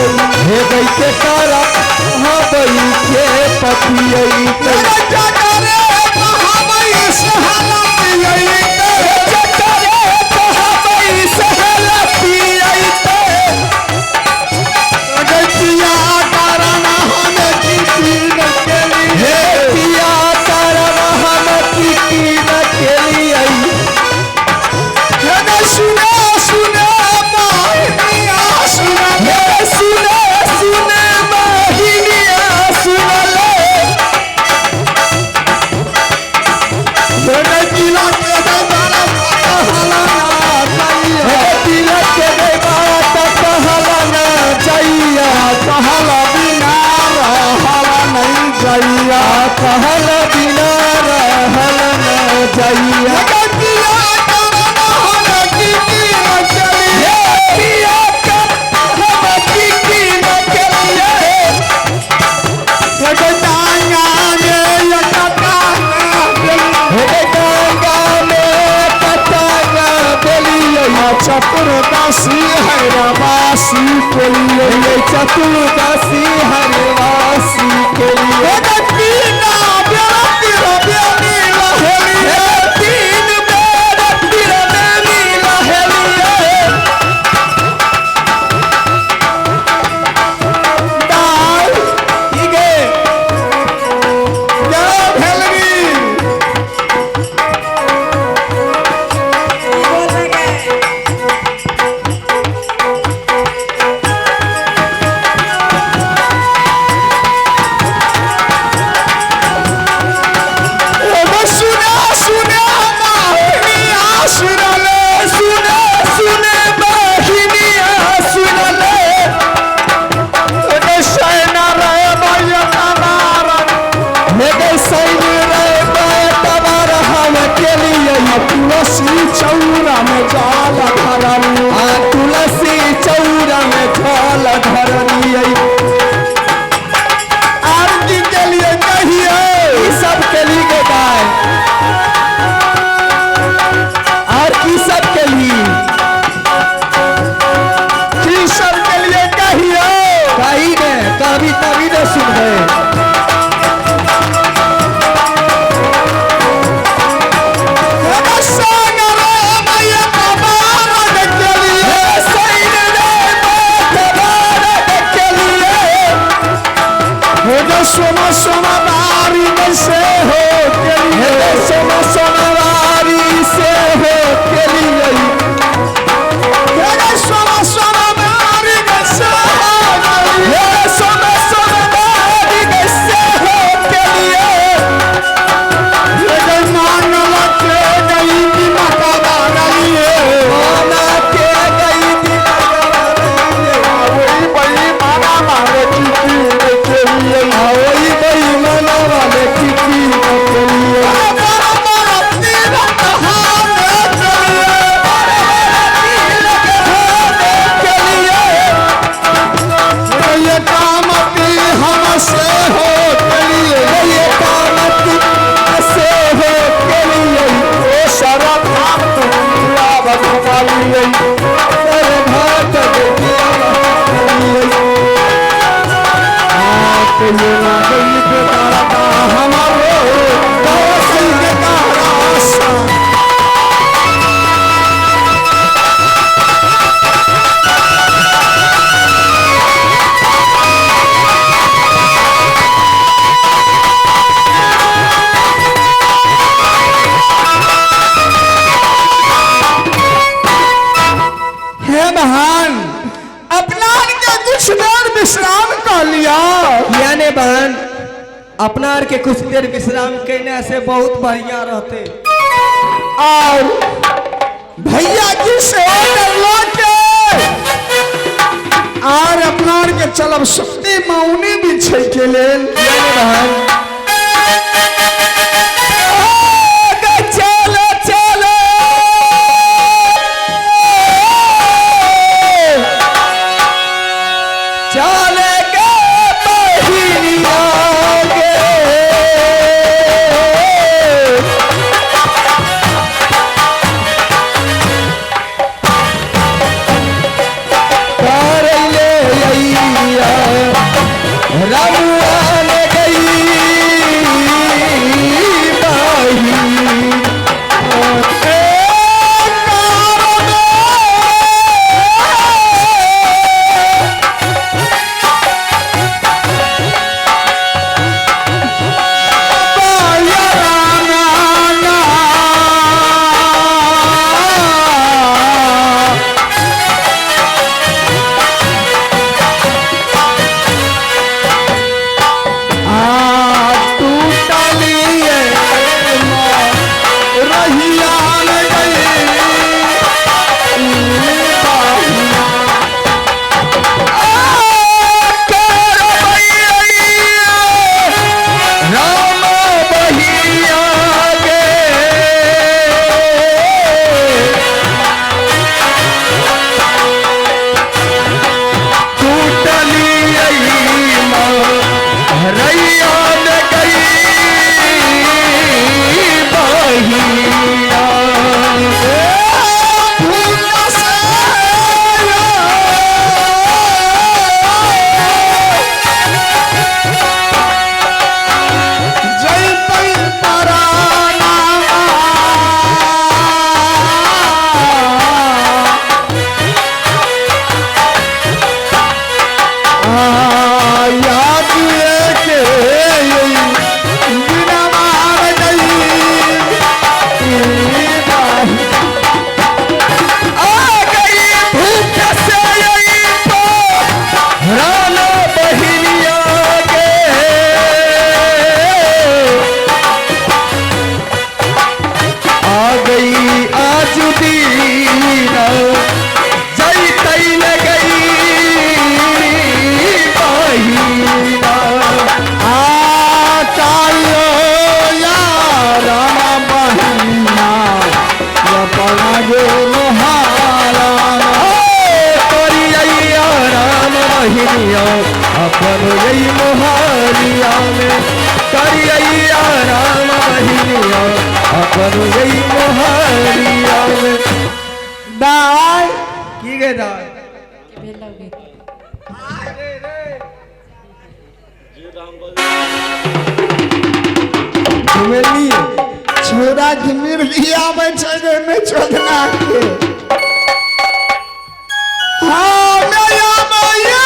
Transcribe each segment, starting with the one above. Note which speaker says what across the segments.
Speaker 1: हे गई के तारा हाँ बई के पतियई
Speaker 2: जगरे महाबई सहला पियई
Speaker 1: जगरे महाबई सहला पियई
Speaker 2: पिया कारण हम की न केली
Speaker 1: हे पिया कारण हम की न केली
Speaker 2: सुने सुने मोहिनिया सुने
Speaker 1: सुने सुने मोहिनिया सुनले
Speaker 2: जिला के दरबार
Speaker 1: तिलक के बात कहला न जइया
Speaker 2: कहला बिना रहला नहीं जइया
Speaker 1: कहला बिना रहल न जइया
Speaker 2: पिया कारण हम की न केली डांगा में चतुर्दशी हरवासी के लिए
Speaker 1: चतुर्दशी हरवासी के लिए
Speaker 2: तीन बेर तिरबेली लहेलिए दाल
Speaker 1: गे
Speaker 2: क्या भेलगी तुलसी चौरा में जाल धरनी
Speaker 1: तुलसी चौरा में जल धरनी
Speaker 2: आरती के लिए कहिए
Speaker 1: सब के लिए गाय और की सब के लिए
Speaker 2: की सब के लिए कहिए
Speaker 1: कहीं ने कभी तभी न सुन
Speaker 2: सोना सोना बारी में से हो के लिए
Speaker 1: सोना सोनावारी से हो के लिए
Speaker 2: सोना सोना बारी में से
Speaker 1: सोना सोनावारी से हो के लिए
Speaker 2: मांगल के गई की माता बागलिए
Speaker 1: माना के गई
Speaker 2: वही बड़ी माना मारे के लिए
Speaker 1: वही बेईमाना वाले की के लिए
Speaker 2: ये काम हमसे हो के लिए
Speaker 1: ये काम से हो के लिए
Speaker 2: ओ सारा काम तुमरा बदमाली
Speaker 1: भात देखिए
Speaker 2: ये ना कोई बेटा हमारो दासी के रास्ता हे महान अपना के कुछ देर विश्राम कर लिया
Speaker 1: यानी बहन अपना के कुछ देर विश्राम करने से बहुत बढ़िया रहते
Speaker 2: और भैया की सेवा कर लो के और अपना के चलब शक्ति मौनी भी छै के लेल
Speaker 1: यानी बहन
Speaker 2: चलो चलो
Speaker 1: चले गए बहिनिया गे कर ले बहिनिया अपन यही मोहलिया में करिया राम बहिनिया अपन यही मोहलिया में।
Speaker 2: दाई
Speaker 1: की गे दाई घुमेली
Speaker 2: छोरा की मिर्गिया में चले में चोदना के हाँ मैया मैया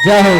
Speaker 1: जाओ